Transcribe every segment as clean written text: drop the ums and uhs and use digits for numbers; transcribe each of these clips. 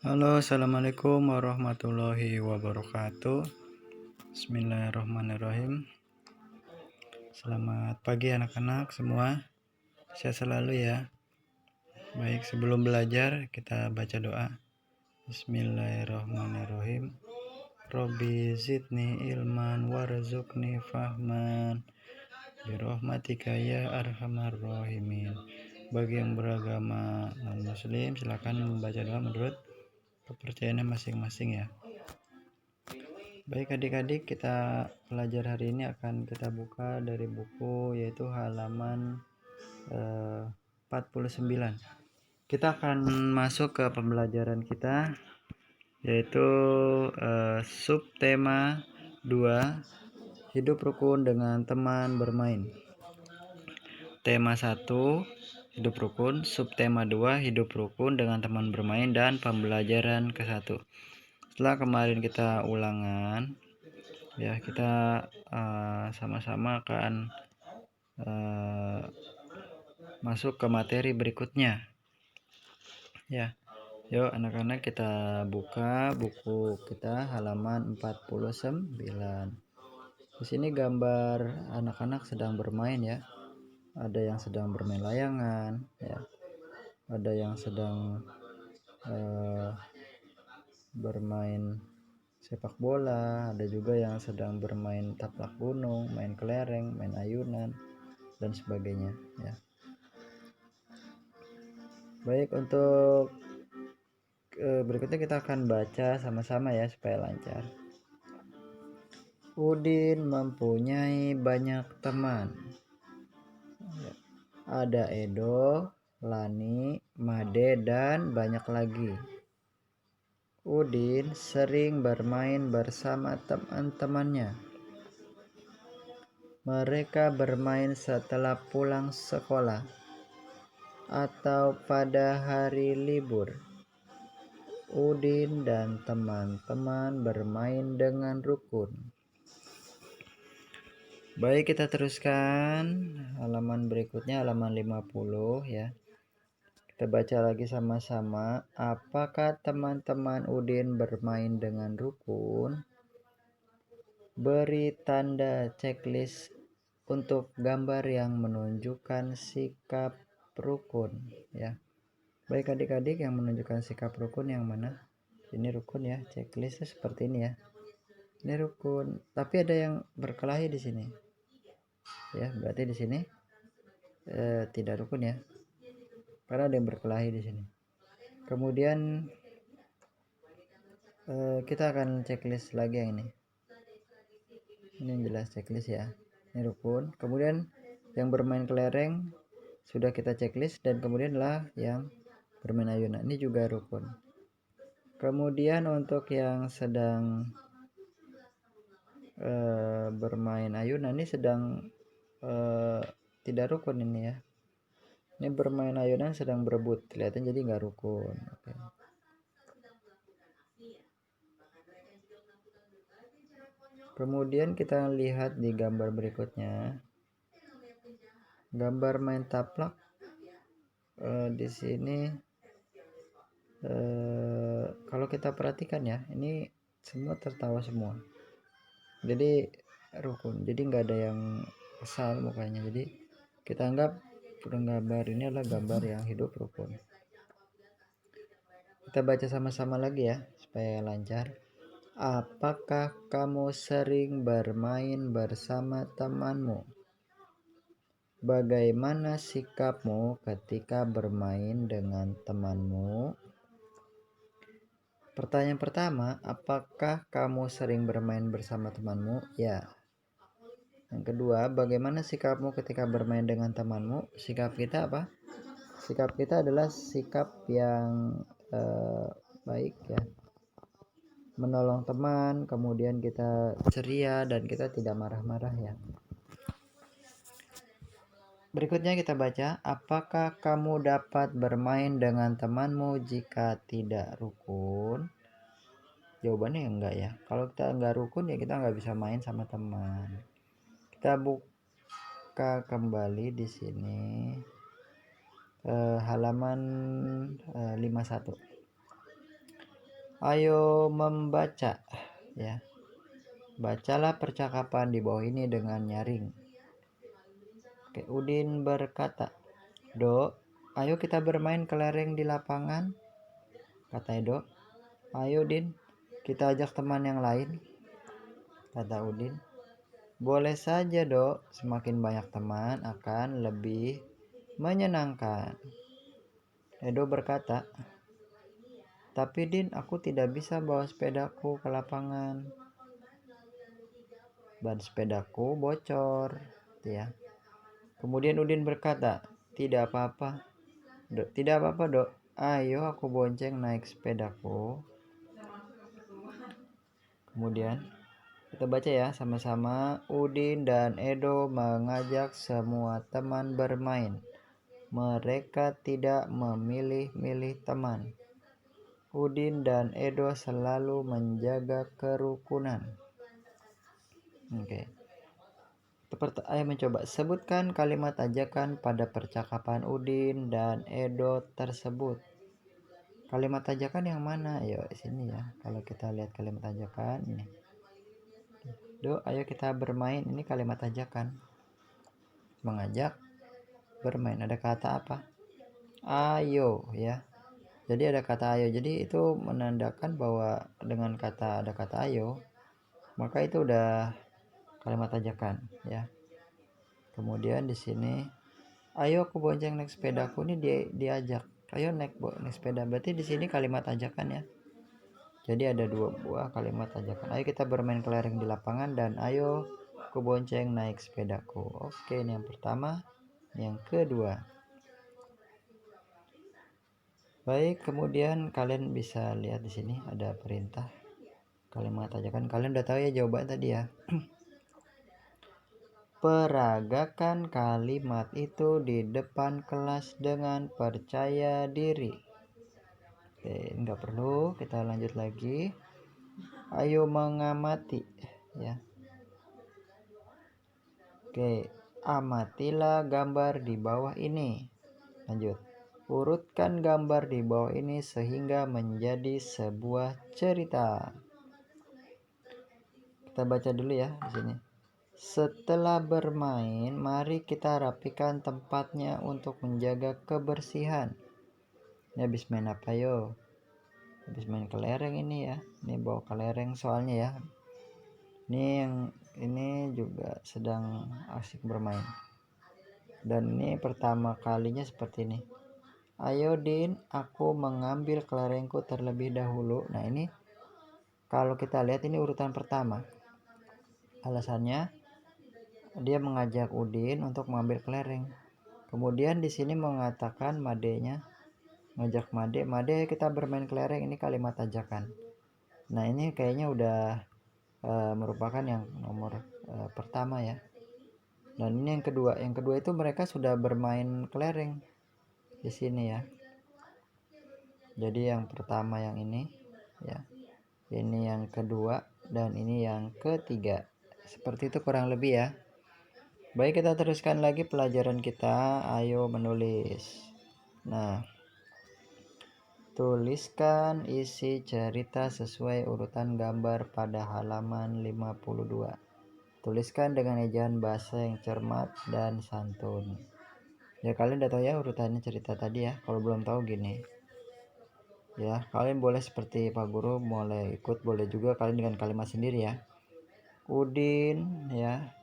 Halo, assalamualaikum warahmatullahi wabarakatuh. Bismillahirrahmanirrahim. Selamat pagi anak-anak semua. Sehat selalu ya. Baik, sebelum belajar kita baca doa. Bismillahirrahmanirrahim. Robbi zidni ilman warzuqni fahman birahmatika ya arhamar rahimin. Bagi yang beragama non-muslim silakan membaca doa menurut kepercayaannya masing-masing ya. Baik adik-adik, kita belajar hari ini akan kita buka dari buku yaitu halaman 49. Kita akan masuk ke pembelajaran kita yaitu subtema 2, hidup rukun dengan teman bermain. Tema 1, hidup rukun. Subtema 2, hidup rukun dengan teman bermain, dan pembelajaran ke-1. Setelah kemarin kita ulangan ya, kita sama-sama akan masuk ke materi berikutnya ya. Yuk anak-anak, kita buka buku kita halaman 49. Di sini gambar anak-anak sedang bermain ya. Ada yang sedang bermain layangan ya. Ada yang sedang bermain sepak bola, ada juga yang sedang bermain taplak gunung, main kelereng, main ayunan, dan sebagainya ya. Baik, untuk berikutnya kita akan baca sama-sama ya supaya lancar. Udin mempunyai banyak teman. Ada Edo, Lani, Made, dan banyak lagi. Udin sering bermain bersama teman-temannya. Mereka bermain setelah pulang sekolah atau pada hari libur. Udin dan teman-teman bermain dengan rukun. Baik, kita teruskan halaman berikutnya, halaman 50 ya. Kita baca lagi sama-sama. Apakah teman-teman Udin bermain dengan rukun? Beri tanda checklist untuk gambar yang menunjukkan sikap rukun ya. Baik adik-adik, yang menunjukkan sikap rukun yang mana? Ini rukun ya, checklistnya seperti ini ya. Ini rukun, tapi ada yang berkelahi di sini. Ya, berarti di sini tidak rukun ya. Karena ada yang berkelahi di sini. Kemudian kita akan checklist lagi yang ini. Ini yang jelas checklist ya. Ini rukun. Kemudian yang bermain kelereng sudah kita checklist, dan kemudian lah yang bermain ayunan, ini juga rukun. Kemudian untuk yang sedang bermain ayunan ini sedang tidak rukun ini ya. Ini bermain ayunan sedang berebut, kelihatan jadi nggak rukun. Oke. Kemudian kita lihat di gambar berikutnya, gambar main taplak. Di sini kalau kita perhatikan ya, ini semua tertawa semua, jadi rukun, jadi nggak ada yang kesal mukanya. Jadi kita anggap gambar ini adalah gambar yang hidup rukun. Kita baca sama-sama lagi ya supaya lancar. Apakah kamu sering bermain bersama temanmu? Bagaimana sikapmu ketika bermain dengan temanmu? Pertanyaan pertama, apakah kamu sering bermain bersama temanmu? Ya. Yang kedua, bagaimana sikapmu ketika bermain dengan temanmu? Sikap kita apa? Sikap kita adalah sikap yang baik ya. Menolong teman, kemudian kita ceria dan kita tidak marah-marah ya. Berikutnya kita baca, apakah kamu dapat bermain dengan temanmu jika tidak rukun? Jawabannya enggak ya. Kalau kita enggak rukun ya kita enggak bisa main sama teman. Kita buka kembali di sini halaman 51. Ayo membaca, ya. Bacalah percakapan di bawah ini dengan nyaring. Oke, Udin berkata, "Dok, ayo kita bermain kelereng di lapangan," kata Edo. "Ayo Din, kita ajak teman yang lain," kata Udin. "Boleh saja Dok, semakin banyak teman akan lebih menyenangkan," Edo berkata. "Tapi Din, aku tidak bisa bawa sepedaku ke lapangan. Ban sepedaku bocor," ya. Kemudian Udin berkata, "Tidak apa-apa, Dok. Tidak apa-apa, Dok. Ayo aku bonceng naik sepedaku." Kemudian kita baca ya sama-sama. Udin dan Edo mengajak semua teman bermain. Mereka tidak memilih-milih teman. Udin dan Edo selalu menjaga kerukunan. Oke. Ayo mencoba sebutkan kalimat ajakan pada percakapan Udin dan Edo tersebut. Kalimat ajakan yang mana? Ayo sini ya. Kalau kita lihat kalimat ajakan ini. "Do, ayo kita bermain." Ini kalimat ajakan. Mengajak bermain. Ada kata apa? Ayo, ya. Jadi ada kata ayo. Jadi itu menandakan bahwa dengan ada kata ayo, maka itu udah kalimat ajakan, ya. Kemudian di sini, "Ayo aku bonceng naik sepedaku," ini diajak. Ayo naik sepeda. Berarti di sini kalimat ajakan ya. Jadi ada 2 buah kalimat ajakan. "Ayo kita bermain kelereng di lapangan," dan "Ayo aku bonceng naik sepedaku." Oke, ini yang pertama. Yang kedua. Baik, kemudian kalian bisa lihat di sini ada perintah kalimat ajakan. Kalian udah tahu ya jawaban tadi ya. Peragakan kalimat itu di depan kelas dengan percaya diri. Oke, nggak perlu, kita lanjut lagi. Ayo mengamati, ya. Oke, amatilah gambar di bawah ini. Lanjut. Urutkan gambar di bawah ini sehingga menjadi sebuah cerita. Kita baca dulu ya di sini. Setelah bermain, mari kita rapikan tempatnya untuk menjaga kebersihan. Ini habis main apa yo? Habis main kelereng ini ya. Ini bawa kelereng soalnya ya. Ini yang ini juga sedang asik bermain. Dan ini pertama kalinya seperti ini. "Ayo Din, aku mengambil kelerengku terlebih dahulu." Nah ini kalau kita lihat ini urutan pertama. Alasannya dia mengajak Udin untuk mengambil kelereng. Kemudian di sini mengatakan Madenya, ngajak Made kita bermain kelereng. Ini kalimat ajakan. Nah ini kayaknya udah merupakan yang nomor pertama ya. Dan ini yang kedua. Yang kedua itu mereka sudah bermain kelereng di sini ya. Jadi yang pertama yang ini ya. Ini yang kedua dan ini yang ketiga. Seperti itu kurang lebih ya. Baik, kita teruskan lagi pelajaran kita. Ayo menulis. Nah, tuliskan isi cerita sesuai urutan gambar pada halaman 52. Tuliskan dengan ejaan bahasa yang cermat dan santun. Ya, kalian udah tahu ya urutannya cerita tadi ya. Kalau belum tahu gini. Ya, kalian boleh seperti Pak Guru, boleh ikut, boleh juga kalian dengan kalimat sendiri ya. Udin ya.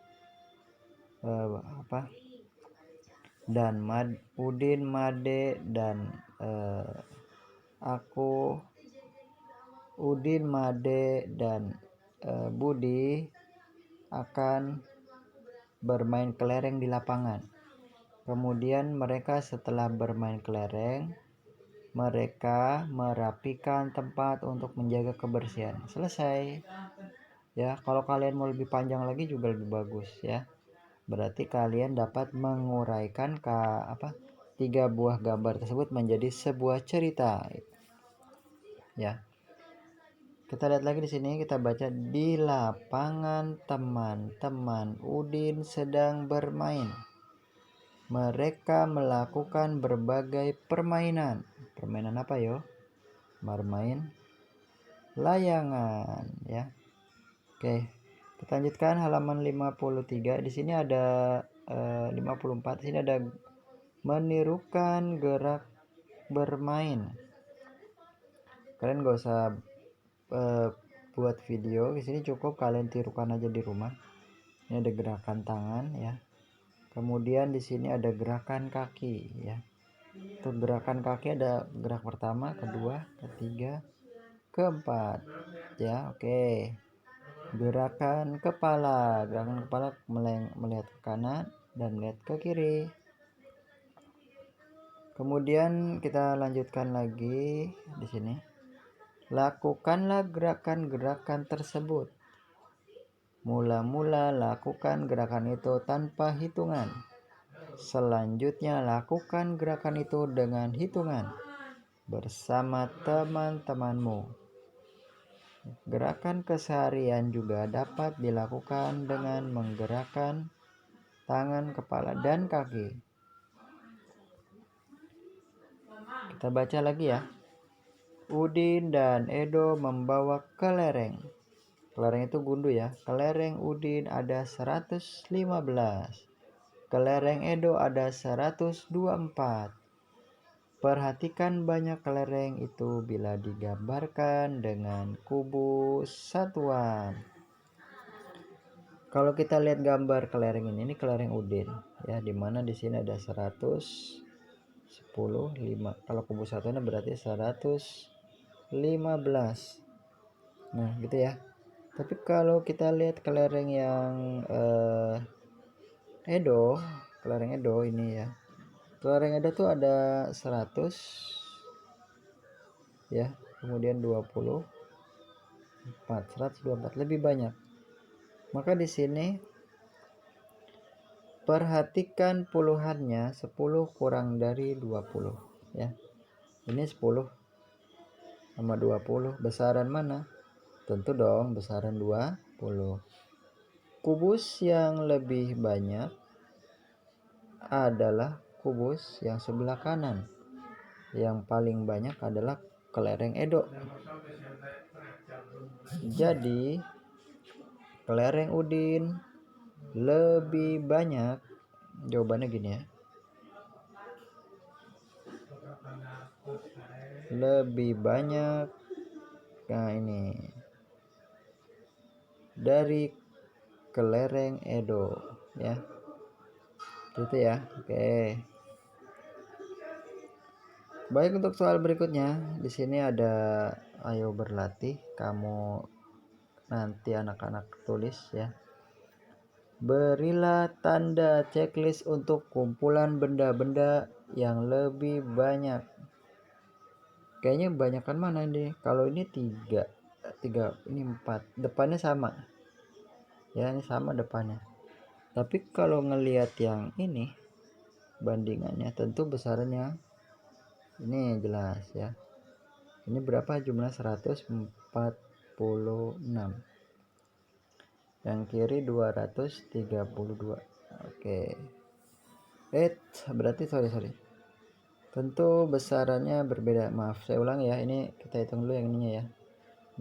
Dan Udin, Made, dan aku, Udin, Made, dan Budi akan bermain kelereng di lapangan. Kemudian mereka setelah bermain kelereng, mereka merapikan tempat untuk menjaga kebersihan. Selesai. Ya, kalau kalian mau lebih panjang lagi juga lebih bagus ya. Berarti kalian dapat menguraikan 3 buah gambar tersebut menjadi sebuah cerita. Ya. Kita lihat lagi di sini, kita baca di lapangan teman-teman Udin sedang bermain. Mereka melakukan berbagai permainan. Permainan apa yo? Bermain layangan ya. Oke, kita lanjutkan halaman 53. Di sini ada 54. Di sini ada menirukan gerak bermain. Kalian gak usah buat video, di sini cukup kalian tirukan aja di rumah. Ini ada gerakan tangan ya. Kemudian di sini ada gerakan kaki ya. Untuk gerakan kaki ada gerak pertama, kedua, ketiga, keempat ya. Oke. Gerakan kepala melihat ke kanan dan melihat ke kiri. Kemudian kita lanjutkan lagi di sini. Lakukanlah gerakan-gerakan tersebut. Mula-mula lakukan gerakan itu tanpa hitungan. Selanjutnya lakukan gerakan itu dengan hitungan bersama teman-temanmu. Gerakan keseharian juga dapat dilakukan dengan menggerakkan tangan, kepala, dan kaki. Kita baca lagi ya. Udin dan Edo membawa kelereng. Kelereng itu gundu ya. Kelereng Udin ada 115. Kelereng Edo ada 124. Perhatikan banyak kelereng itu bila digambarkan dengan kubus satuan. Kalau kita lihat gambar kelereng ini kelereng Udin ya, dimana di sini ada 110, 5. Kalau kubus satuannya berarti 115. Nah, gitu ya. Tapi kalau kita lihat kelereng yang Edo, kelereng Edo ini ya. Kelereng Edo tuh ada 100 ya, kemudian 124, 124 lebih banyak. Maka di sini perhatikan puluhannya, 10 kurang dari 20 ya. Ini 10 sama 20, besaran mana? Tentu dong besaran 20. Kubus yang lebih banyak adalah kubus yang sebelah kanan. Yang paling banyak adalah kelereng Edo. Jadi kelereng Udin lebih banyak. Jawabannya gini ya. Lebih banyak. Nah, ini dari kelereng Edo ya. Itu ya. Oke. Baik, untuk soal berikutnya di sini ada ayo berlatih. Kamu nanti anak-anak tulis ya. Berilah tanda checklist untuk kumpulan benda-benda yang lebih banyak. Kayaknya banyakkan mana ini? Kalau ini 3, ini 4. Depannya sama. Ya, ini sama depannya. Tapi kalau ngelihat yang ini bandingannya tentu besarannya ini jelas ya. Ini berapa jumlah? 146. Yang kiri 232. Oke. Berarti sorry. Tentu besarannya berbeda. Maaf, saya ulang ya. Ini kita hitung dulu yang ininya ya.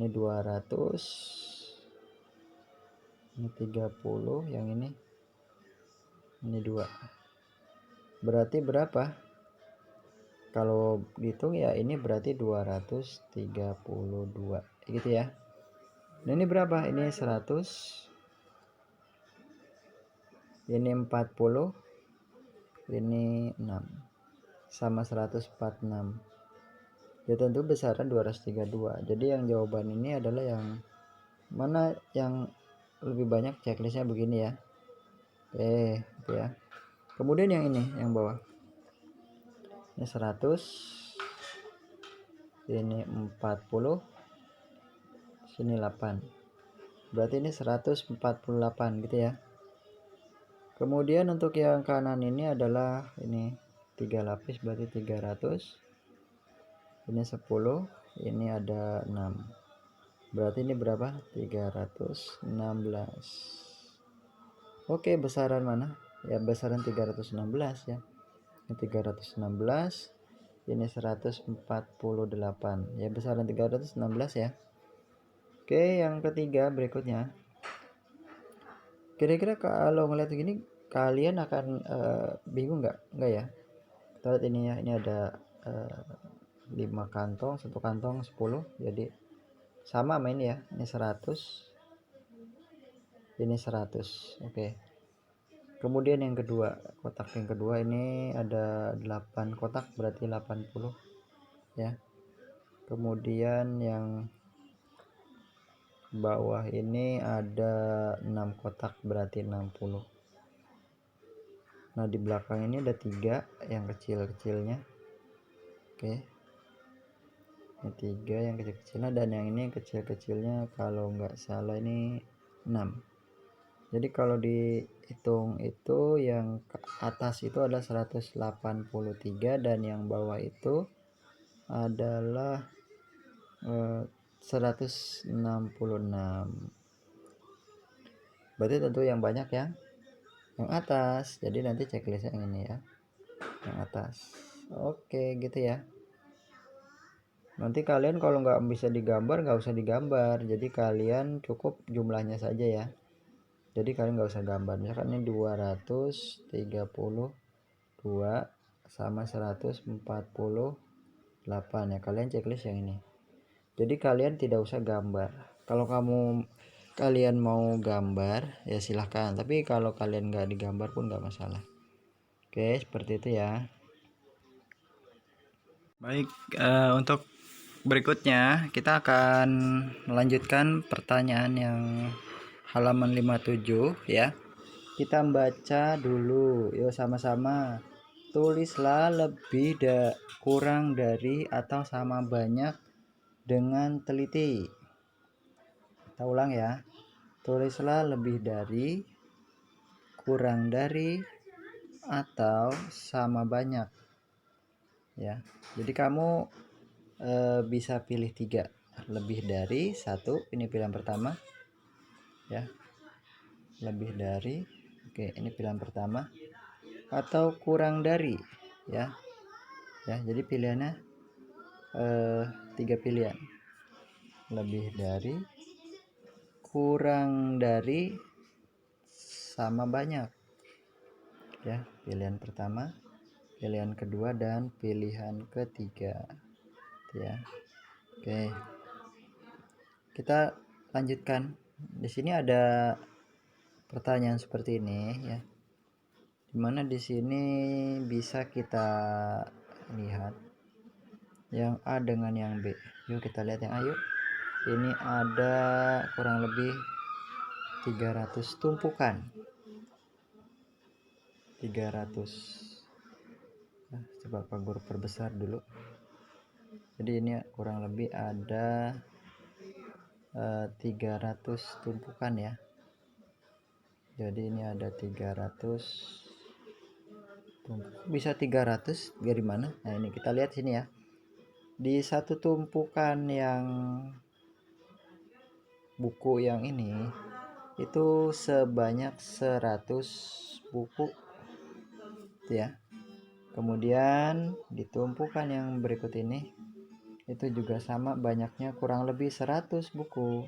Ini 200. Ini 30, yang ini 2. Berarti berapa? Kalau dihitung ya ini berarti 232 gitu ya. Nah, ini berapa? Ini 100. Ini 40. Ini 6. Sama 146. Ya tentu besaran 232. Jadi yang jawaban ini adalah yang mana yang lebih banyak, checklistnya begini ya. Oke, gitu ya. Kemudian yang ini, yang bawah. Ini 100. Ini 40. Sini 8. Berarti ini 148 gitu ya. Kemudian untuk yang kanan ini adalah ini 3 lapis, berarti 300. Ini 10. Ini ada 6. Berarti ini berapa? 316. Oke, besaran mana? Ya besaran 316 ya. Ini 316. Ini 148. Ya besaran 316 ya. Oke, yang ketiga berikutnya. Kira-kira kalau ngeliat gini kalian akan bingung nggak? Nggak ya? Kita lihat ini ya, ini ada 5 kantong, 1 kantong 10, jadi sama sama ini ya, ini 100, ini 100. Oke. Kemudian yang kedua, kotak yang kedua ini ada 8 kotak, berarti 80 ya. Kemudian yang bawah ini ada 6 kotak, berarti 60. Nah di belakang ini ada 3 yang kecil-kecilnya. Oke, ini 3 yang kecil-kecilnya, dan yang ini kecil-kecilnya kalau nggak salah ini 6. Jadi kalau dihitung itu yang ke atas itu adalah 183 dan yang bawah itu adalah 166. Berarti tentu yang banyak yang atas. Jadi nanti checklist yang ini ya, yang atas. Oke gitu ya. Nanti kalian kalau nggak bisa digambar nggak usah digambar, jadi kalian cukup jumlahnya saja ya. Jadi kalian nggak usah gambar. Misalkan ini 232 sama 148 ya, kalian checklist yang ini. Jadi kalian tidak usah gambar. Kalau kalian mau gambar ya silahkan, tapi kalau kalian nggak digambar pun nggak masalah. Oke, seperti itu ya. Baik, untuk berikutnya kita akan melanjutkan pertanyaan yang halaman 57 ya. Kita baca dulu yuk sama-sama. Tulislah lebih kurang dari atau sama banyak dengan teliti. Kita ulang ya. Tulislah lebih dari, kurang dari, atau sama banyak ya. Jadi kamu bisa pilih 3, lebih dari 1, ini pilihan pertama ya, lebih dari, oke ini pilihan pertama, atau kurang dari ya. Jadi pilihannya 3 pilihan, lebih dari, kurang dari, sama banyak ya. Pilihan pertama, pilihan kedua, dan pilihan ketiga ya. Oke, kita lanjutkan. Di sini ada pertanyaan seperti ini ya, dimana di sini bisa kita lihat yang A dengan yang B. Yuk kita lihat yang A yuk. Ini ada kurang lebih 300 tumpukan. 300. Nah, coba Pak Guru perbesar dulu. Jadi ini kurang lebih ada 300 tumpukan ya. Jadi ini ada 300 tumpukan. Bisa 300 dari mana? Nah ini kita lihat sini ya. Di satu tumpukan yang buku yang ini itu sebanyak 100 buku ya. Kemudian di tumpukan yang berikut ini itu juga sama banyaknya, kurang lebih 100 buku.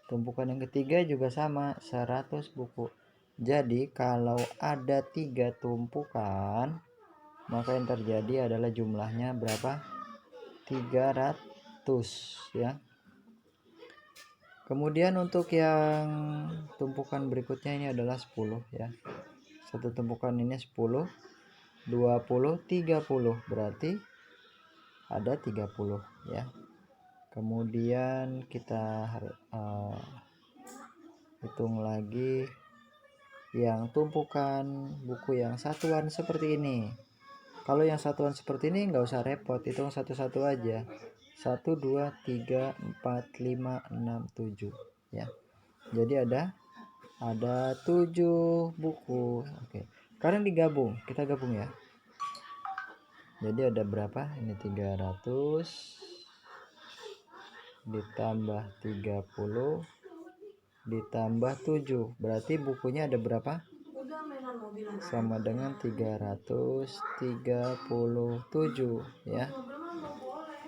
Tumpukan yang ketiga juga sama 100 buku. Jadi kalau ada 3 tumpukan, maka yang terjadi adalah jumlahnya berapa? 300 ya. Kemudian untuk yang tumpukan berikutnya ini adalah 10 ya. Satu tumpukan ini 10, 20, 30, berarti ada 30 ya. Kemudian kita hitung lagi yang tumpukan buku yang satuan seperti ini. Kalau yang satuan seperti ini nggak usah repot, hitung satu-satu aja. 1, 2, 3, 4, 5, 6, 7 ya. Jadi ada 7 buku. Oke. Sekarang digabung, kita gabung ya. Jadi ada berapa? Ini 300 ditambah 30 ditambah 7. Berarti bukunya ada berapa? Sama dengan 337 ya.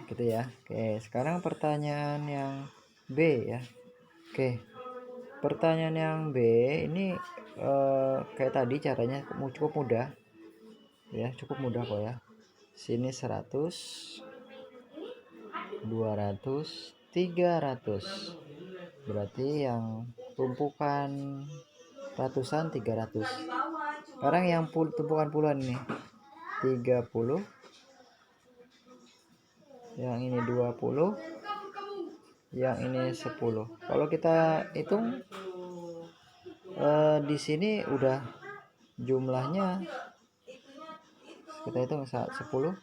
Gitu ya. Oke, sekarang pertanyaan yang B ya. Oke, pertanyaan yang B ini kayak tadi caranya cukup mudah ya, cukup mudah kok ya. Sini 100, 200, 300. Berarti yang tumpukan ratusan 300. Sekarang yang tumpukan puluhan ini 30, yang ini 20, yang ini 10. Kalau kita hitung di sini udah jumlahnya, kita hitung 10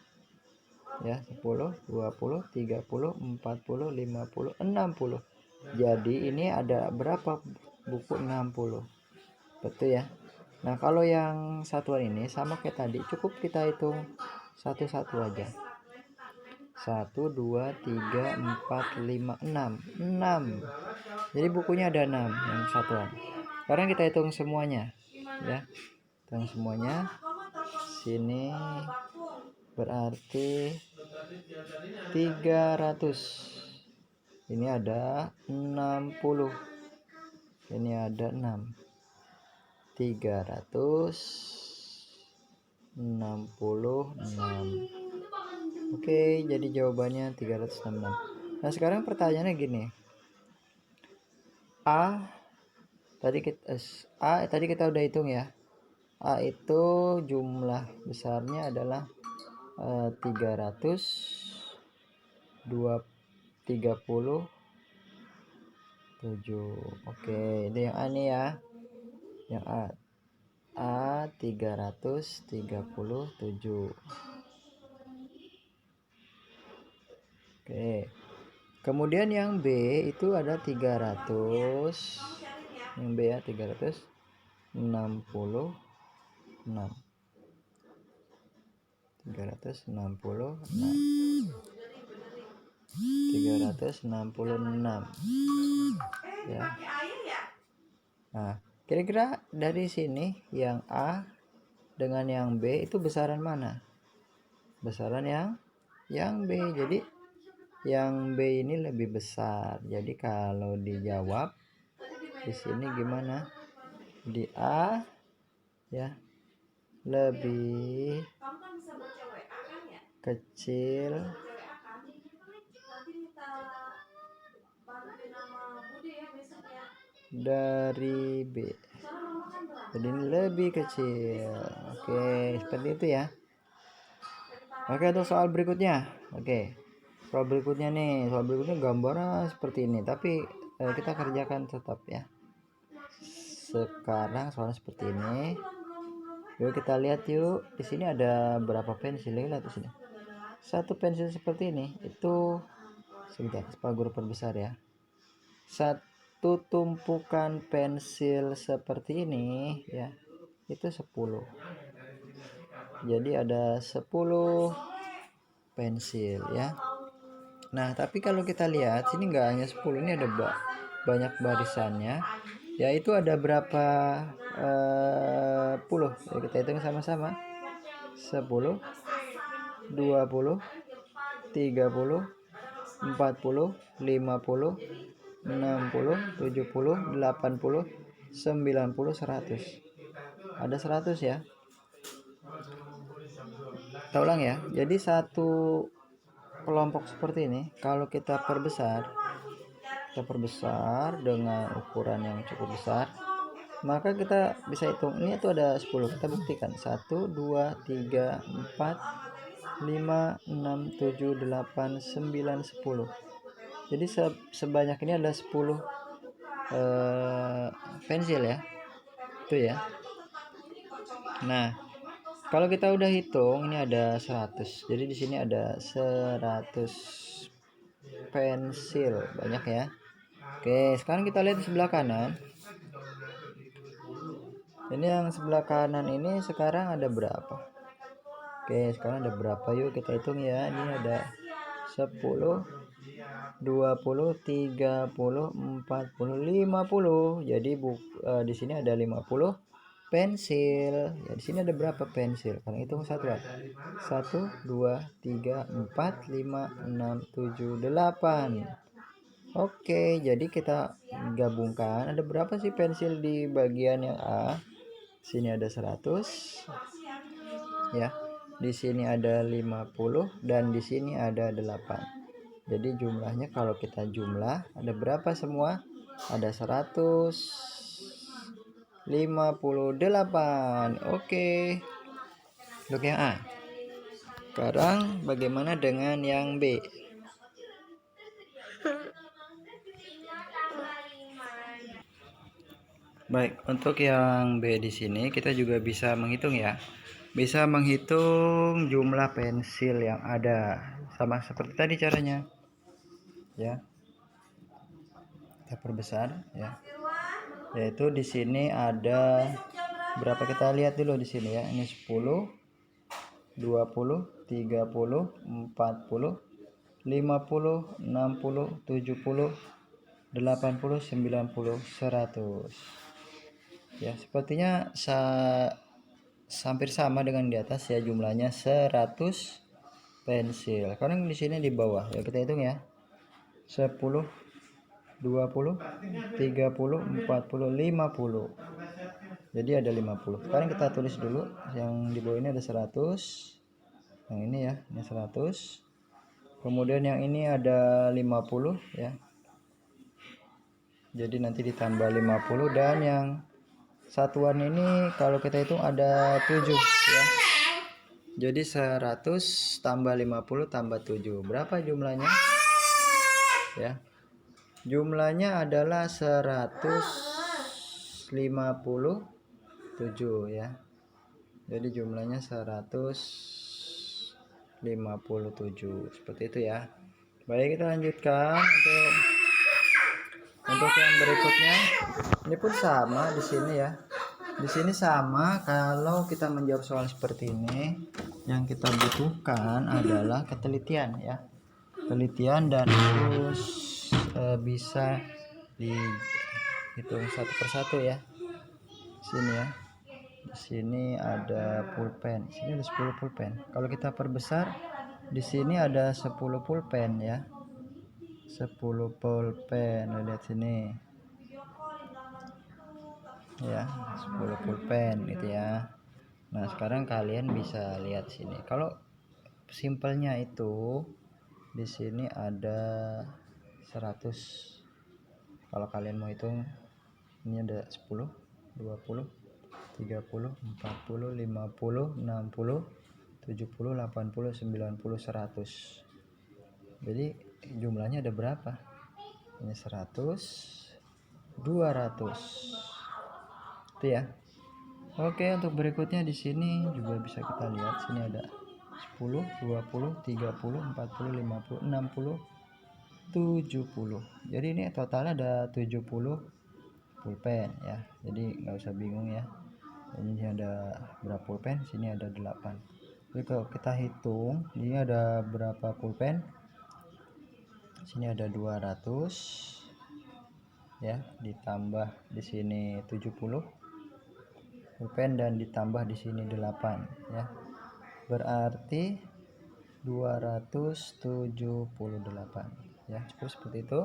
ya, 10, 20, 30, 40, 50, 60. Jadi ini ada berapa buku? 60. Betul ya. Nah, kalau yang satuan ini sama kayak tadi, cukup kita hitung satu-satu aja. 1, 2, 3, 4, 5, 6. 6. Jadi bukunya ada 6 yang satuan. Sekarang kita hitung semuanya ya. Hitung semuanya. Sini berarti 300. Ini ada 60. Ini ada 6. 366. Oke, jadi jawabannya 366. Nah, sekarang pertanyaannya gini. Tadi kita udah hitung ya. A itu jumlah besarnya adalah 300, 37. Oke, ini yang A nih ya. Yang A 337. Oke. Kemudian yang B itu ada 300. Yang B ya 366. 366 ya. Nah, kira-kira dari sini yang A dengan yang B itu besaran mana? Besaran yang B. Jadi yang B ini lebih besar. Jadi kalau dijawab di sini gimana? Di A ya lebih kecil dari B. Jadi ini lebih kecil. Oke, seperti itu ya. Oke, untuk soal berikutnya. Oke. Soal berikutnya nih, soal berikutnya gambarnya seperti ini, tapi kita kerjakan tetap ya. Sekarang soalnya seperti ini. Yuk kita lihat yuk. Di sini ada berapa pensil? Lihat di sini. Satu pensil seperti ini itu sebentar, Pak Guru perbesar ya. Satu tumpukan pensil seperti ini ya. Itu 10. Jadi ada 10 pensil ya. Nah, tapi kalau kita lihat sini nggak hanya 10, ini ada banyak barisannya. Yaitu ada berapa puluh? Ya, kita hitung sama-sama. 10, 20, 30, 40, 50, 60, 70, 80, 90, 100. Ada 100 ya. Kita ulang ya. Jadi satu kelompok seperti ini kalau kita perbesar dengan ukuran yang cukup besar, maka kita bisa hitung ini itu ada 10. Kita buktikan 1, 2, 3, 4, 5, 6, 7, 8, 9, 10. Jadi sebanyak ini ada 10 pensil ya. Itu ya. Nah, kalau kita udah hitung ini ada 100. Jadi di sini ada 100 pensil, banyak ya. Oke, sekarang kita lihat di sebelah kanan. Ini yang sebelah kanan ini sekarang ada berapa? Oke, sekarang ada berapa? Yuk kita hitung ya. Ini ada 10, 20, 30, 40, 50. Jadi di sini ada 50 pensil. Ya, di sini ada berapa pensil? Sekarang hitung satuan. 1, 2, 3, 4, 5, 6, 7, 8. Oke, jadi kita gabungkan. Ada berapa sih pensil di bagian yang A? Sini ada 100 ya. Di sini ada 50 dan di sini ada 8. Jadi jumlahnya kalau kita jumlah ada berapa semua? Ada 158. Oke. Untuk yang A. Sekarang bagaimana dengan yang B? Baik, untuk yang B di sini kita juga bisa menghitung ya. Bisa menghitung jumlah pensil yang ada. Sama seperti tadi caranya. Ya. Kita perbesar ya. Yaitu di sini ada berapa, kita lihat dulu di sini ya. Ini 10, 20, 30, 40, 50, 60, 70, 80, 90, 100. Ya, sepertinya hampir sama dengan di atas ya, jumlahnya 100 pensil. Karena di sini di bawah ya, kita hitung ya. 10, 20, 30, 40, 50. Jadi ada 50. Sekarang kita tulis dulu, yang di bawah ini ada 100. Yang ini ya, ini 100. Kemudian yang ini ada 50 ya. Jadi nanti ditambah 50 dan yang satuan ini kalau kita hitung ada 7 ya. Jadi 100 tambah 50 tambah 7. Berapa jumlahnya? Ya. Jumlahnya adalah 157 ya. Jadi jumlahnya 157. Seperti itu ya. Baik, kita lanjutkan untuk yang berikutnya. Ini pun sama di sini ya. Di sini sama, kalau kita menjawab soal seperti ini, yang kita butuhkan adalah ketelitian ya. Ketelitian dan harus bisa dihitung satu persatu ya. Sini ya. Di sini ada pulpen. Sini ada 10 pulpen. Kalau kita perbesar, di sini ada 10 pulpen ya. 10 pulpen. Lihat sini. Ya, 10 pulpen gitu ya. Nah, sekarang kalian bisa lihat sini. Kalau simpelnya itu di sini ada 100. Kalau kalian mau hitung, ini ada 10, 20, 30, 40, 50, 60, 70, 80, 90, 100. Jadi jumlahnya ada berapa? Ini 100, 200. Itu ya. Oke, untuk berikutnya di sini juga bisa kita lihat. Sini ada 10, 20, 30, 40, 50, 60, 70. Jadi ini total ada 70 pulpen ya. Jadi nggak usah bingung ya. Ini ada berapa pulpen? Sini ada 8. Jadi kalau kita hitung, ini ada berapa pulpen? Sini ada 200 ya, ditambah di sini 70 pulpen dan ditambah di sini 8 ya. Berarti 278 ya. Cukup seperti itu.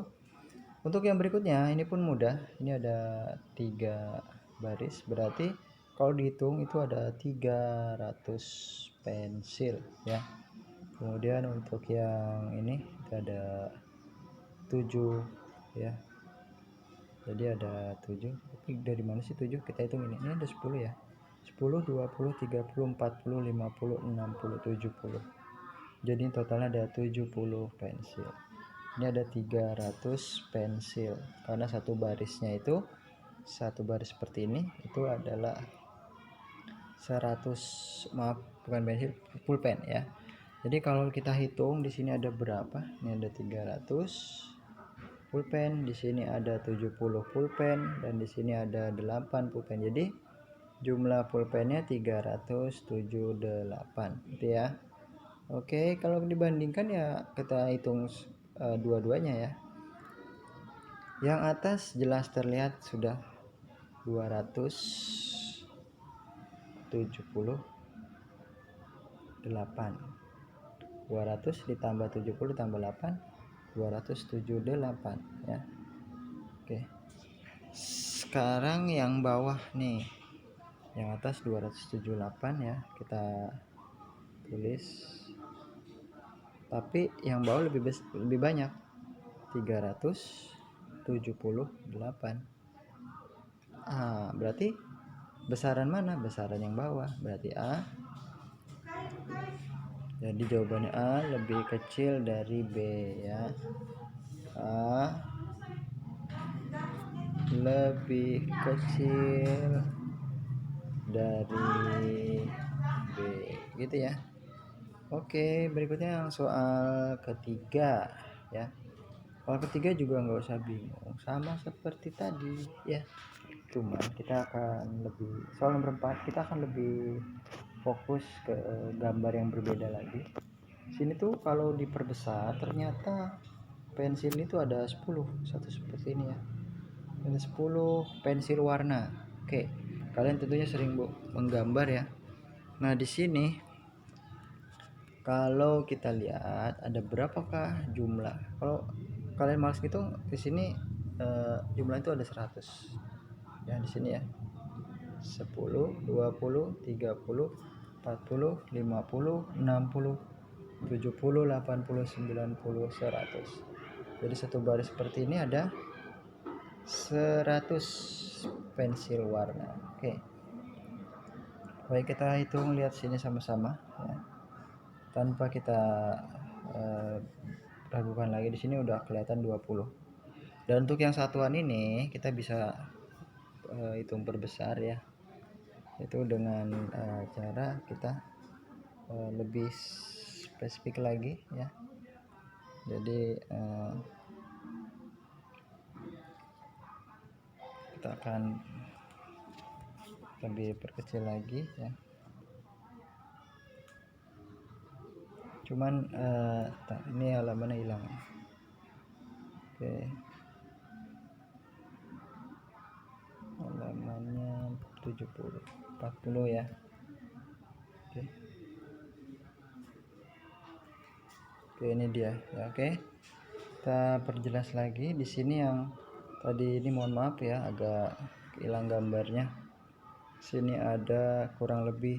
Untuk yang berikutnya ini pun mudah. Ini ada 3 baris, berarti kalau dihitung itu ada 300 pensil ya. Kemudian untuk yang ini ada 7 ya. Jadi ada 7. Tapi dari mana sih 7? Kita hitung ini. Ini ada 10 ya. 10, 20, 30, 40, 50, 60, 70. Jadi totalnya ada 70 pensil. Ini ada 300 pensil. Karena satu barisnya itu, satu baris seperti ini itu adalah 100, maaf bukan pensil, pulpen ya. Jadi kalau kita hitung di sini ada berapa? Ini ada 300 pulpen, di sini ada 70 pulpen dan di sini ada 8 pulpen. Jadi jumlah pulpennya 378 gitu ya. Oke, kalau dibandingkan ya kita hitung dua-duanya ya. Yang atas jelas terlihat sudah 278. 200 ditambah 70 tambah 8 278 ya. Oke, sekarang yang bawah nih, yang atas 278 ya, kita tulis, tapi yang bawah lebih banyak, 378. Berarti besaran mana? Besaran yang bawah, berarti A. Jadi jawabannya A lebih kecil dari B ya. A lebih kecil dari B gitu ya. Oke, berikutnya yang soal ketiga ya. Soal ketiga juga nggak usah bingung, sama seperti tadi ya. Cuma kita akan lebih, soal nomor 4 kita akan lebih fokus ke gambar yang berbeda lagi. Sini tuh kalau diperbesar ternyata pensil itu ada 10, satu seperti ini ya. Ada 10 pensil warna. Oke, kalian tentunya sering menggambar ya. Nah, di sini kalau kita lihat ada berapakah jumlah. Kalau kalian malas gitu, di sini jumlah itu ada 100. Ya, di sini ya. 10, 20, 30, 40, 50, 60, 70, 80, 90, 100. Jadi satu baris seperti ini ada 100 pensil warna. Oke. Baik, kita hitung, lihat sini sama-sama ya. Tanpa kita ragukan lagi, di sini udah kelihatan 20. Dan untuk yang satuan ini kita bisa hitung perbesar ya. Itu dengan cara kita lebih spesifik lagi ya. Jadi kita akan lebih perkecil lagi ya. Cuman ini halamannya hilang. Oke, halamannya 70, 40 ya. Oke. Oke, ini dia ya. Oke, kita perjelas lagi di sini. Yang tadi ini mohon maaf ya, agak hilang gambarnya. Sini ada kurang lebih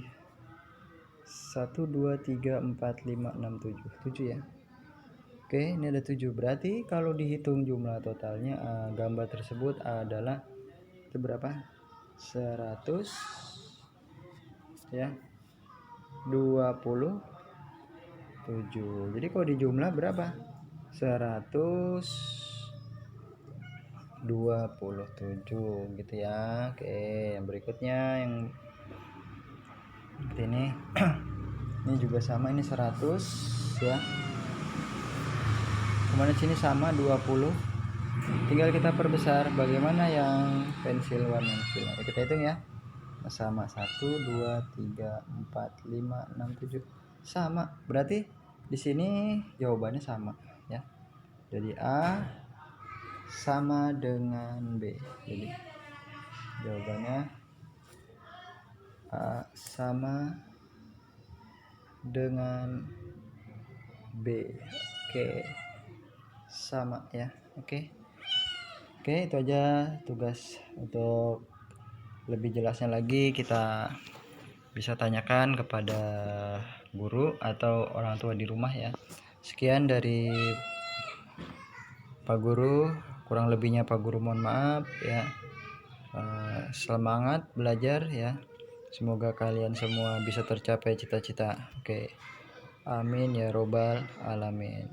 1, 2, 3, 4, 5, 6, 7 ya. Oke, ini ada 7. Berarti kalau dihitung jumlah totalnya gambar tersebut adalah itu berapa? 100 ya, 27. Jadi kalau di jumlah berapa? 127 gitu ya. Oke, yang berikutnya yang seperti ini. Ini juga sama, ini 100 ya. Kemudian sini sama 20. Tinggal kita perbesar. Bagaimana yang pensil warna pensil? Kita hitung ya. Sama 1, 2, 3, 4, 5, 6, 7. Sama. Berarti di sini jawabannya sama ya. Jadi A sama dengan B. Jadi jawabannya A sama dengan B. Oke, sama ya. Oke, itu aja tugas. Untuk lebih jelasnya lagi kita bisa tanyakan kepada guru atau orang tua di rumah ya. Sekian dari Pak Guru, kurang lebihnya Pak Guru mohon maaf ya. Semangat belajar ya. Semoga kalian semua bisa tercapai cita-cita. Oke. Amin ya robbal alamin.